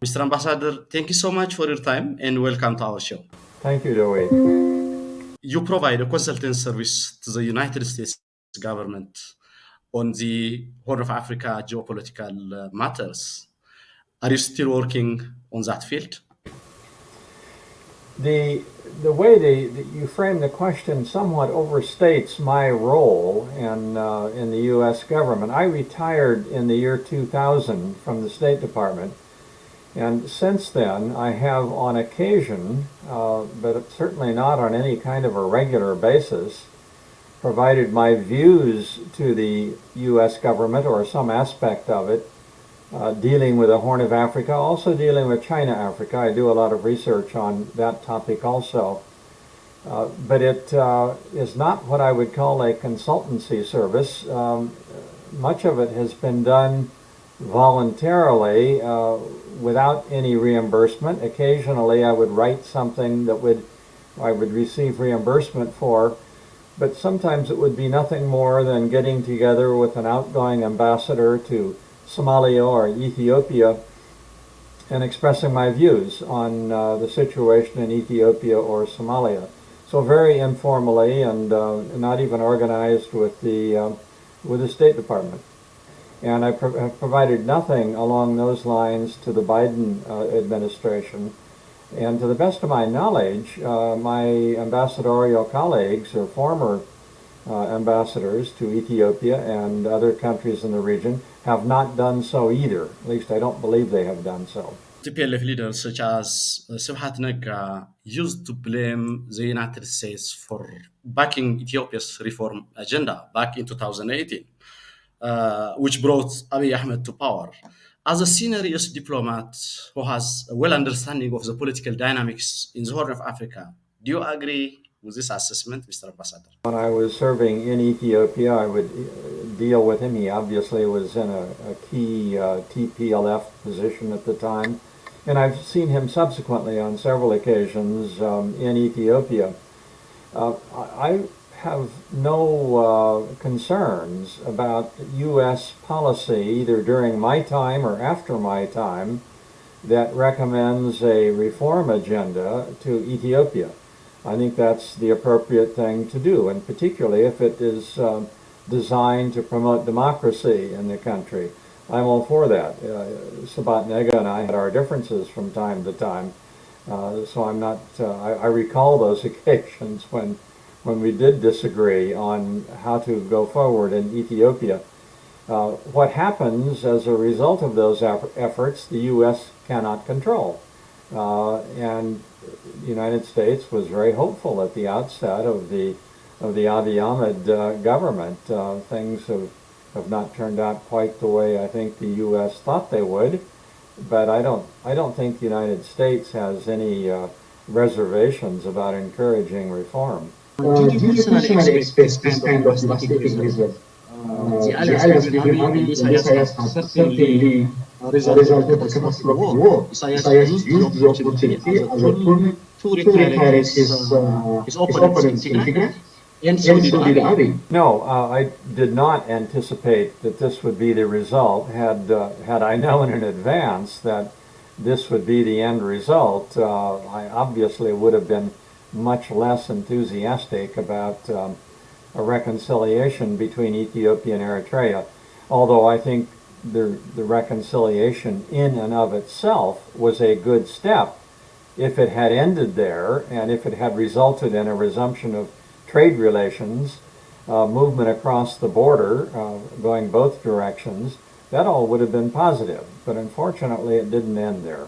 Mr. Ambassador, thank you so much for your time and welcome to our show. Thank you, Dewey. You provide a consulting service to the United States government on the Horn of Africa geopolitical matters. Are you still working on that field? The the way that you frame the question somewhat overstates my role in the U.S. government. I retired in the year 2000 from the State Department, and since then I have on occasion, but certainly not on any kind of a regular basis, provided my views to the U.S. government or some aspect of it, dealing with the Horn of Africa, also dealing with China Africa. I do a lot of research on that topic also. But it is not what I would call a consultancy service. Much of it has been done voluntarily without any reimbursement. Occasionally I would write something that I would receive reimbursement for, but sometimes it would be nothing more than getting together with an outgoing ambassador to Somalia or Ethiopia and expressing my views on the situation in Ethiopia or Somalia. So very informally and not even organized with the State Department. And I have provided nothing along those lines to the Biden administration. And to the best of my knowledge, my ambassadorial colleagues or former ambassadors to Ethiopia and other countries in the region have not done so either. At least I don't believe they have done so. TPLF leaders such as Subhat Nagga used to blame the United States for backing Ethiopia's reform agenda back in 2018, which brought Abiy Ahmed to power. As a senior US diplomat who has a well understanding of the political dynamics in the Horn of Africa, do you agree with this assessment, Mr. Ambassador? When I was serving in Ethiopia, I would deal with him. He obviously was in a key TPLF position at the time. And I've seen him subsequently on several occasions in Ethiopia. I have no concerns about U.S. policy, either during my time or after my time, that recommends a reform agenda to Ethiopia. I think that's the appropriate thing to do, and particularly if it is designed to promote democracy in the country. I'm all for that. Sabat Nega and I had our differences from time to time, so I'm not. I recall those occasions when we did disagree on how to go forward in Ethiopia. What happens as a result of those efforts, the U.S. cannot control, and the United States was very hopeful at the outset of the Abiy Ahmed government. Things have not turned out quite the way I think the U.S. thought they would, but I don't think the United States has any reservations about encouraging reform. Did you personally expect this kind of devastating result? The allies between Abiy and Isaias had certainly resulted in a catastrophic war. Isaias used the opportunity as a tool to retirement his opponents in Tigray, and so did Abiy. No, I did not anticipate that this would be the result. Had I known in advance that this would be the end result, I obviously would have been much less enthusiastic about a reconciliation between Ethiopia and Eritrea. Although I think the reconciliation in and of itself was a good step. If it had ended there, and if it had resulted in a resumption of trade relations, movement across the border, going both directions, that all would have been positive. But unfortunately, it didn't end there.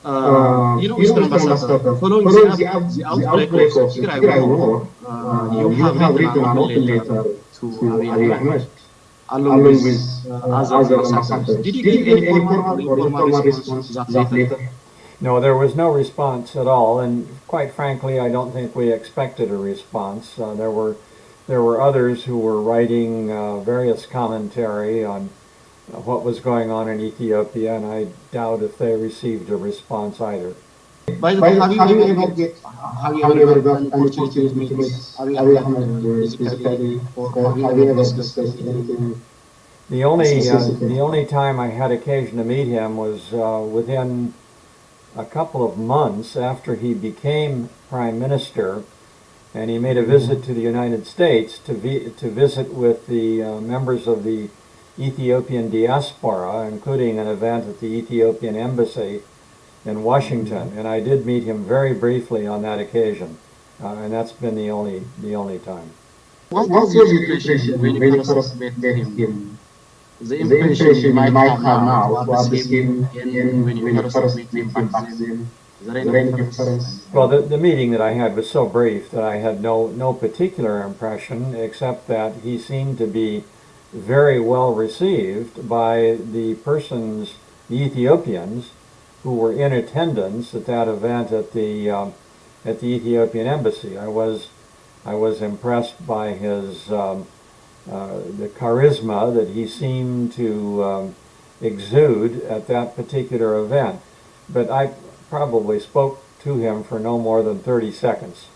Mr. Ambassador, following the outbreak of Tigray war, you have written an open letter to Abiy Ahmed, along with other ambassadors. Did you give any formal response to that letter? No, there was no response at all, and quite frankly, I don't think we expected a response. There were others who were writing various commentary on what was going on in Ethiopia, and I doubt if they received a response either. By the way, have you ever got an opportunity to meet Abiy Ahmed physically, or have you ever discussed anything? The only time I had occasion to meet him was within a couple of months after he became prime minister, and he made a visit to the United States to visit with the members of the Ethiopian diaspora, including an event at the Ethiopian embassy in Washington. And I did meet him very briefly on that occasion, and that's been the only time. What was your impression when you first met him? The impression you might have now towards him when you first met him back then? Is there any difference? Well, the meeting that I had was so brief that I had no particular impression, except that he seemed to be very well received by the Ethiopians who were in attendance at that event at the Ethiopian embassy. I was impressed by his the charisma that he seemed to exude at that particular event, but I probably spoke to him for no more than 30 seconds.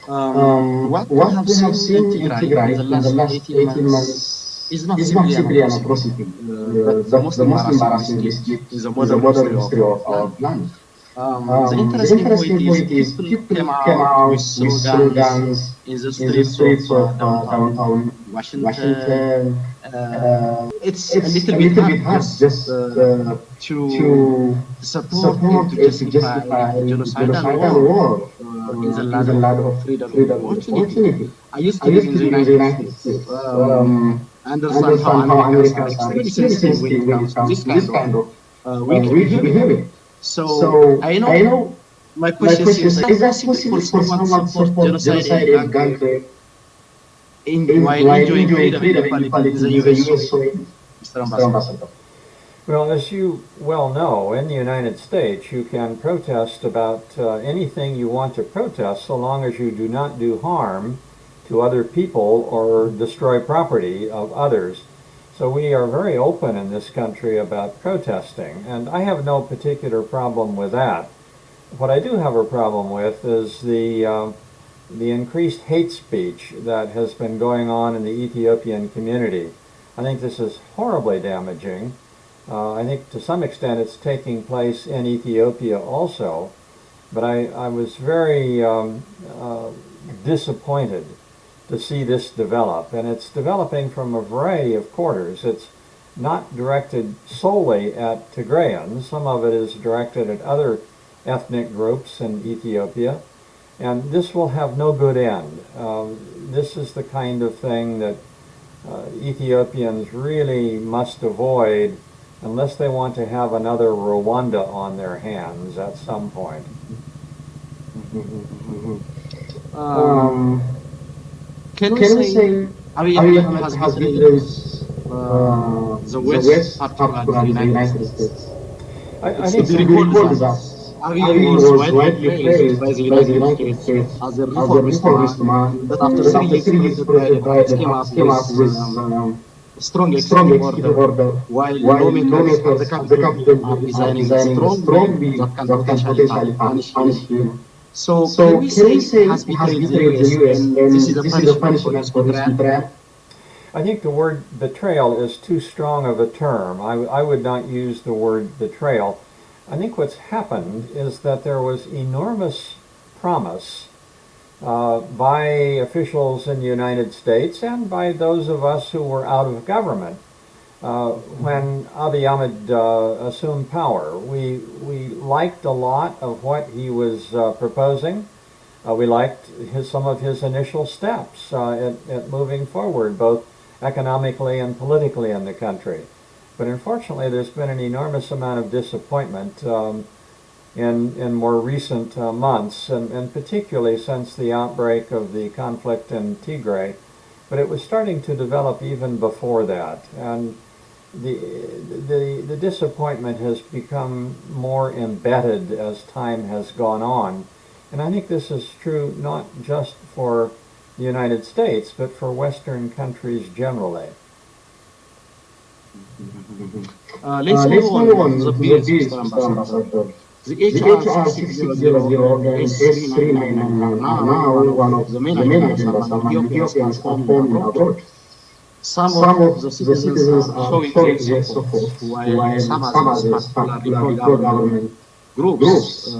What we have seen in Tigray in the last 18 months is not simply an atrocity, but the most embarrassing misdeed in the modern history of our land. The interesting point is people came out with slogans in the streets of downtown Washington. It's a little bit hard just to support and to justify genocidal war in the land of freedom and opportunity. I used to live in the United States. Understand how Americans are extremely sensitive when it comes to this kind of weak behavior. So I know my question is that possible for someone to support genocide and gang rape while enjoying freedom and equality in the US way, Mr. Ambassador? Well, as you well know, in the United States, you can protest about anything you want to protest so long as you do not do harm to other people or destroy property of others. So we are very open in this country about protesting, and I have no particular problem with that. What I do have a problem with is the increased hate speech that has been going on in the Ethiopian community. I think this is horribly damaging. I think to some extent it's taking place in Ethiopia also, but I was very disappointed to see this develop, and it's developing from a variety of quarters. It's not directed solely at Tigrayans. Some of it is directed at other ethnic groups in Ethiopia, and this will have no good end. This is the kind of thing that Ethiopians really must avoid unless they want to have another Rwanda on their hands at some point. Can we say Abiy Ahmed has betrayed the West, particularly the United States? I think we recall that Abiy was widely praised by the United States as a reformist man, but after 3 years president Biden came up with strong executive order, while lawmakers of the capital are designing a strong bill that can potentially punish him. So can we say he has betrayed the US and this is a punishment for his betrayal? I think the word betrayal is too strong of a term. I would not use the word betrayal. I think what's happened is that there was enormous promise by officials in the United States and by those of us who were out of government when Abiy Ahmed assumed power. We liked a lot of what he was proposing. We liked some of his initial steps at moving forward, both economically and politically in the country. But unfortunately, there's been an enormous amount of disappointment in more recent months, and particularly since the outbreak of the conflict in Tigray. But it was starting to develop even before that, and the disappointment has become more embedded as time has gone on. And I think this is true not just for the United States, but for Western countries generally. Let's move on to the bills, Mr. Ambassador. The HR 6600 and S3999 are now one of the main agendas among Ethiopians at home and abroad. Some of the citizens are showing their support, while some others, particularly pro-government groups,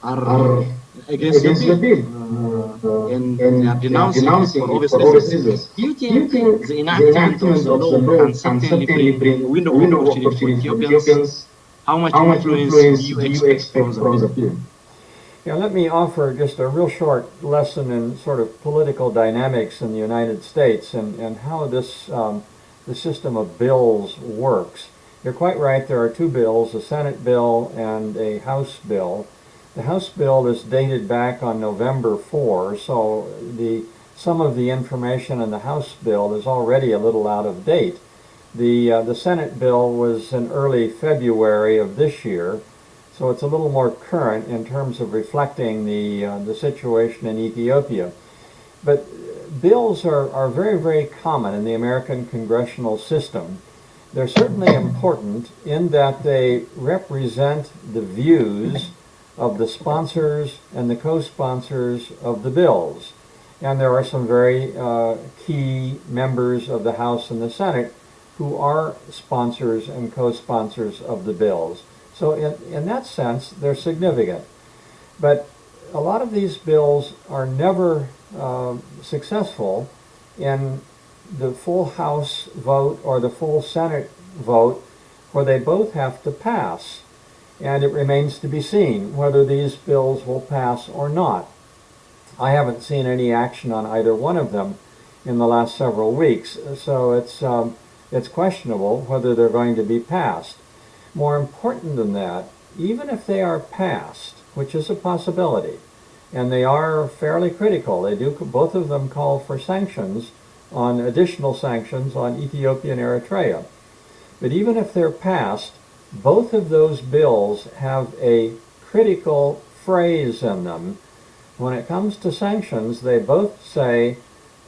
are against the bill, and they are denouncing it for obvious reasons. Do you think the enactment of the law can certainly bring a window of opportunity for Ethiopians? How much influence do you expect from the bill? Yeah, let me offer just a real short lesson in sort of political dynamics in the United States and how this the system of bills works. You're quite right, there are two bills, a Senate bill and a House bill. The House bill is dated back on November 4, so some of the information in the House bill is already a little out of date. The Senate bill was in early February of this year, so it's a little more current in terms of reflecting the situation in Ethiopia. But bills are very, very common in the American congressional system. They're certainly important in that they represent the views of the sponsors and the co-sponsors of the bills. And there are some very key members of the House and the Senate who are sponsors and co-sponsors of the bills. So in that sense, they're significant. But a lot of these bills are never successful in the full House vote or the full Senate vote, where they both have to pass. And it remains to be seen whether these bills will pass or not. I haven't seen any action on either one of them in the last several weeks, so it's questionable whether they're going to be passed. More important than that, even if they are passed, which is a possibility, and they are fairly critical, both of them call for sanctions, on additional sanctions on Ethiopia and Eritrea. But even if they're passed, both of those bills have a critical phrase in them. When it comes to sanctions, they both say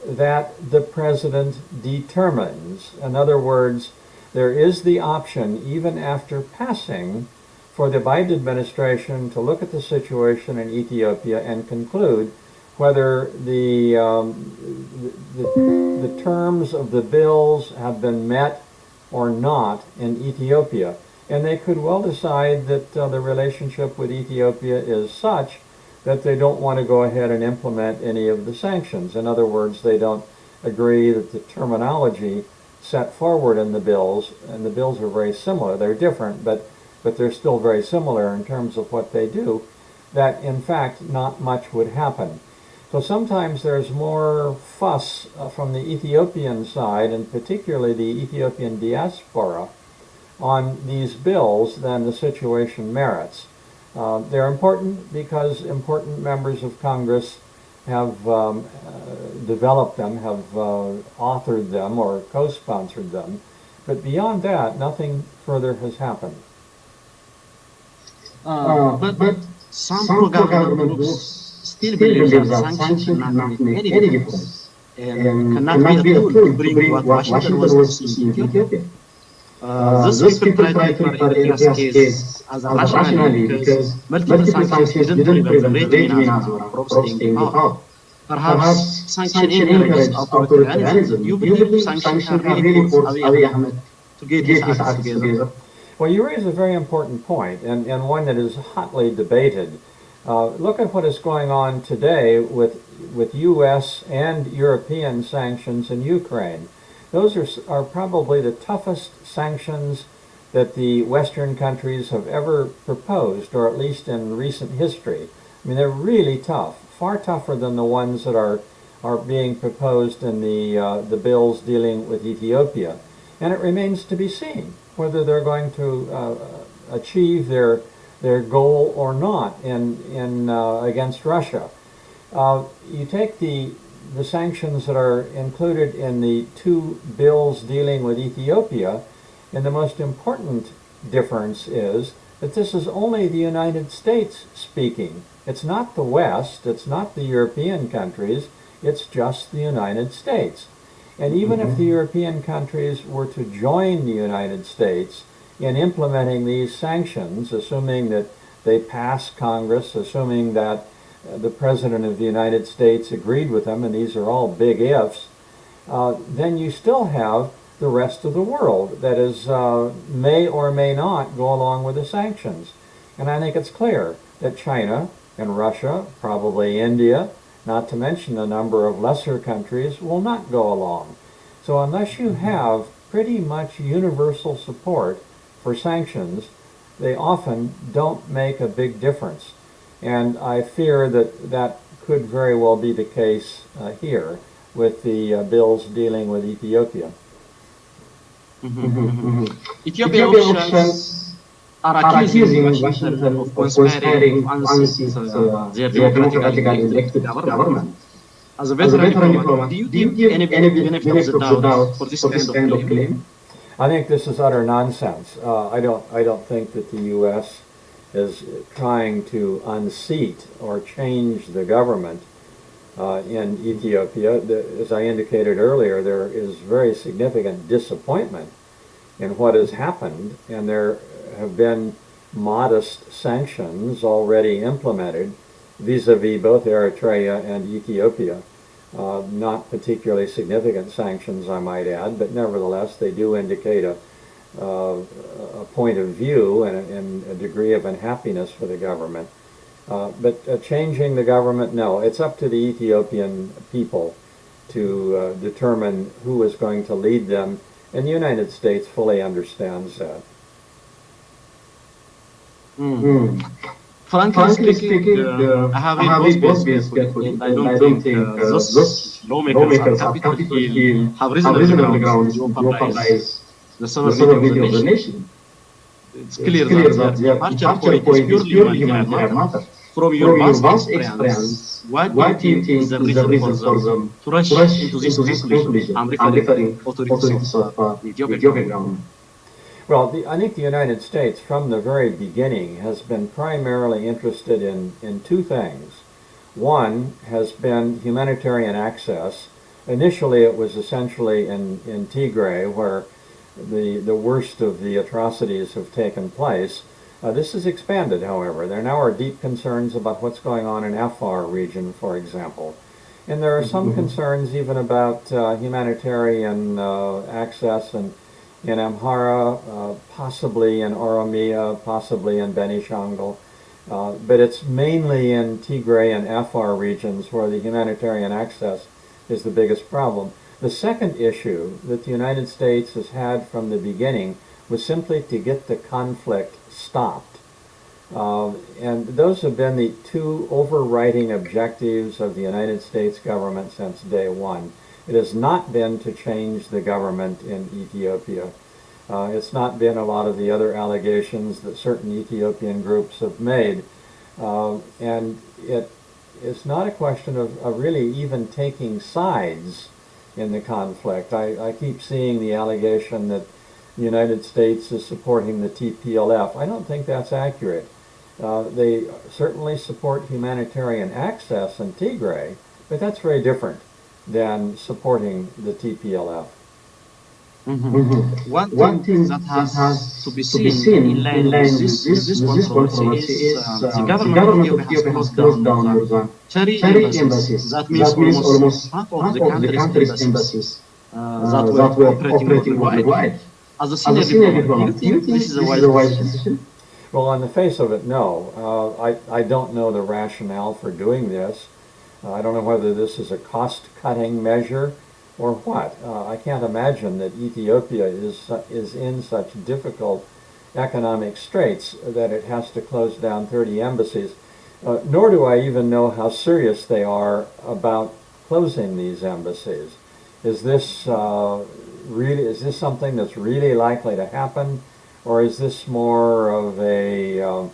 that the president determines. In other words, there is the option, even after passing, for the Biden administration to look at the situation in Ethiopia and conclude whether the terms of the bills have been met or not in Ethiopia. And they could well decide that the relationship with Ethiopia is such that they don't want to go ahead and implement any of the sanctions. In other words, they don't agree that the terminology set forward in the bills, and the bills are very similar. They're different, but they're still very similar in terms of what they do, that in fact not much would happen. So sometimes there's more fuss from the Ethiopian side, and particularly the Ethiopian diaspora, on these bills than the situation merits. They're important because important members of Congress have developed them, have authored them or co-sponsored them. But beyond that, nothing further has happened. But some pro-government groups still believe that sanctions cannot make any difference and cannot be a tool to bring what Washington wants to see in Ethiopia. Those people try to refer Eritrea's case as a rationale because multiple sanctions didn't prevent the regime in Asmara from staying in power. Perhaps sanction encourages authoritarianism. You believe sanctions can really force Abiy Ahmed to get his acts together? Well, you raise a very important point, and one that is hotly debated. Look at what is going on today with U.S. and European sanctions in Ukraine. Those are probably the toughest sanctions that the Western countries have ever proposed, or at least in recent history. I mean, they're really tough, far tougher than the ones that are being proposed in the bills dealing with Ethiopia. And it remains to be seen whether they're going to achieve their goal or not in against Russia. You take the sanctions that are included in the two bills dealing with Ethiopia, and the most important difference is that this is only the United States speaking. It's not the West, it's not the European countries, it's just the United States. And even if the European countries were to join the United States in implementing these sanctions, assuming that they pass Congress, assuming that the President of the United States agreed with them, and these are all big ifs, then you still have the rest of the world that is may or may not go along with the sanctions. And I think it's clear that China and Russia, probably India, not to mention a number of lesser countries, will not go along. So unless you have pretty much universal support for sanctions, they often don't make a big difference. And I fear that that could very well be the case here with the bills dealing with Ethiopia. Ethiopian officials are accusing Washington of conspiring to unseat their democratically elected government. As a veteran diplomat, do you give any benefit of the doubt for this kind of claim? I think this is utter nonsense. I don't think that the U.S. is trying to unseat or change the government in Ethiopia. As I indicated earlier, there is very significant disappointment in what has happened, and there have been modest sanctions already implemented vis-a-vis both Eritrea and Ethiopia. Not particularly significant sanctions, I might add, but nevertheless they do indicate a point of view and a degree of unhappiness for the government. But changing the government, no. It's up to the Ethiopian people to determine who is going to lead them, and the United States fully understands that. Frankly speaking, I have read both bills carefully, and I don't think those lawmakers on Capitol Hill have reasonable grounds to jeopardize the sovereignty of the nation. It's clear that their departure point is purely humanitarian matter. From your vast experience, what do you think is the reason for them to rush into this conclusion? I'm referring authorities of the Ethiopian government. Well, I think the United States, from the very beginning, has been primarily interested in two things. One has been humanitarian access. Initially, it was essentially in Tigray, where the worst of the atrocities have taken place. This has expanded, however. There now are deep concerns about what's going on in Afar region, for example. And there are some concerns even about humanitarian access in Amhara, possibly in Oromia, possibly in Benishangul. But it's mainly in Tigray and Afar regions where the humanitarian access is the biggest problem. The second issue that the United States has had from the beginning was simply to get the conflict stopped. And those have been the two overriding objectives of the United States government since day one. It has not been to change the government in Ethiopia. It's not been a lot of the other allegations that certain Ethiopian groups have made. And it is not a question of really even taking sides in the conflict. I keep seeing the allegation that the United States is supporting the TPLF. I don't think that's accurate. They certainly support humanitarian access in Tigray, but that's very different than supporting the TPLF. One thing that has to be seen in line with this controversy is the government of Ethiopia has closed down more than 30 embassies. That means almost half of the country's embassies that were operating worldwide. As a senior diplomat, do you think this is a wise decision? Well, on the face of it, no. I don't know the rationale for doing this. I don't know whether this is a cost-cutting measure or what. I can't imagine that Ethiopia is in such difficult economic straits that it has to close down 30 embassies. Nor do I even know how serious they are about closing these embassies. Is this something that's really likely to happen, or is this more of a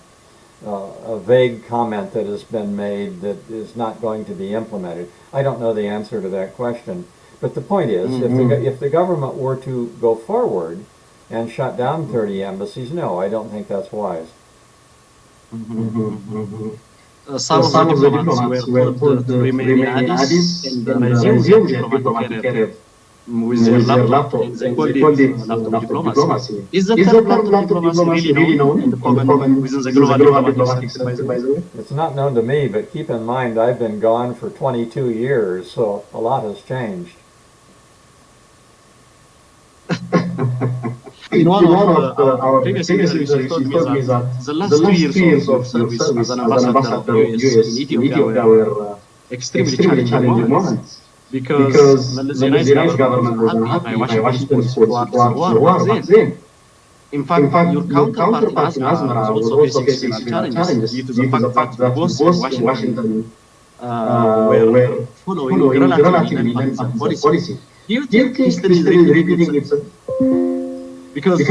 vague comment that has been made that is not going to be implemented? I don't know the answer to that question. But the point is, if the government were to go forward and shut down 30 embassies, no, I don't think that's wise. Some of the diplomats were told to remain in Addis and resume their diplomatic career. with their laptop, and they called it laptop diplomacy. Is the term laptop diplomacy really known in the common within the global diplomatic system, by the way? It's not known to me, but keep in mind I've been gone for 22 years, so a lot has changed. In one of our previous interviews, he told me that the last 2 years of service as an ambassador of US in Ethiopia were extremely challenging moments. Because the Zionist government was unhappy by Washington's towards the war back then. In fact, your counterpart in Asmara was also facing similar challenges due to the fact that both Washington were following relatively limited policy. Do you think history is repeating itself? Because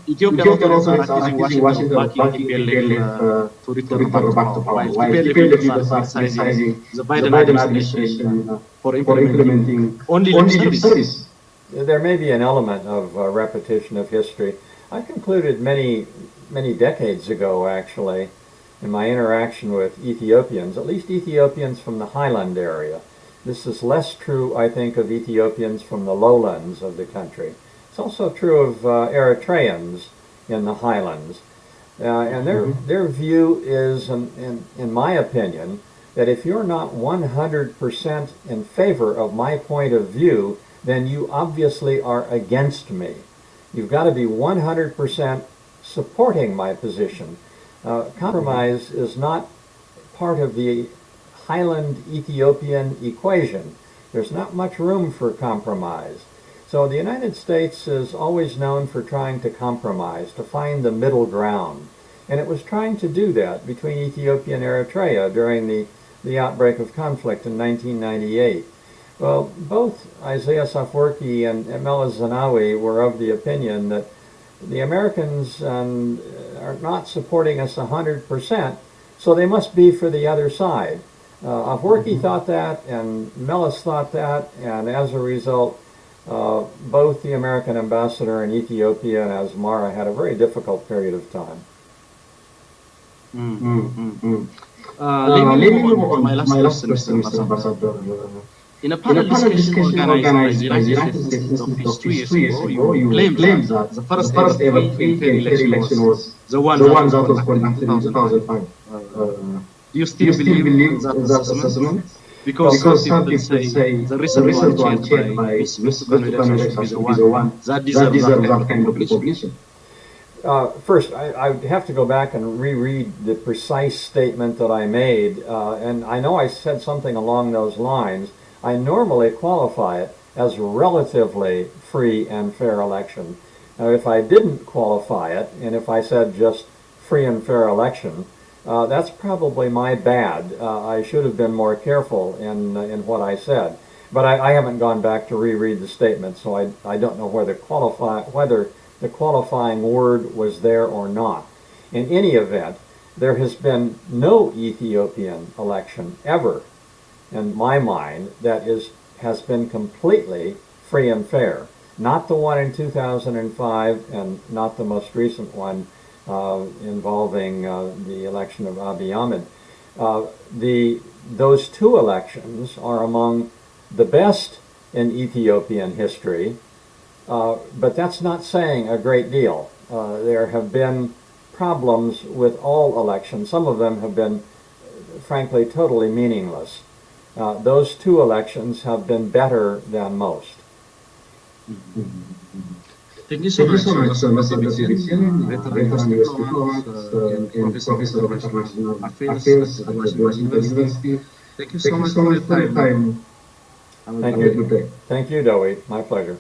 Ethiopian authorities are accusing Washington of backing TPLF to return back to power, while TPLF leaders are criticizing the Biden administration for implementing only lip service. There may be an element of repetition of history. I concluded many decades ago, actually, in my interaction with Ethiopians, at least Ethiopians from the highland area. This is less true, I think, of Ethiopians from the lowlands of the country. It's also true of Eritreans in the highlands. And their view is, in my opinion, that if you're not 100% in favor of my point of view, then you obviously are against me. You've got to be 100% supporting my position. Compromise is not part of the highland Ethiopian equation. There's not much room for compromise. So the United States is always known for trying to compromise, to find the middle ground. And it was trying to do that between Ethiopia and Eritrea during the outbreak of conflict in 1998. Well, both Isaias Afwerki and Meles Zenawi were of the opinion that the Americans are not supporting us 100%, so they must be for the other side. Afwerki thought that, and Meles thought that, and as a result, both the American ambassador in Ethiopia and Asmara had a very difficult period of time. Let me move on to my last question, Mr. Ambassador. In a panel discussion organized by the United States of 2 years ago, you claimed that the first ever free and fair election was the one that was conducted in 2005. Do you still believe that assessment? Because some people say the recent one chaired by Mexican elections should be the one that deserves that kind of recognition. First, I have to go back and reread the precise statement that I made, and I know I said something along those lines. I normally qualify it as relatively free and fair election. Now, if I didn't qualify it, and if I said just free and fair election, that's probably my bad. I should have been more careful in what I said. But I haven't gone back to reread the statement, so I don't know whether the qualifying word was there or not. In any event, there has been no Ethiopian election ever, in my mind, that has been completely free and fair. Not the one in 2005 and not the most recent one involving the election of Abiy Ahmed. Those two elections are among the best in Ethiopian history, but that's not saying a great deal. There have been problems with all elections. Some of them have been, frankly, totally meaningless. Those two elections have been better than most. Thank you so much, Mr. David Shinn, veteran US diplomat and professor of international affairs at Washington University. Thank you so much for your time. Thank you. Thank you, David. My pleasure.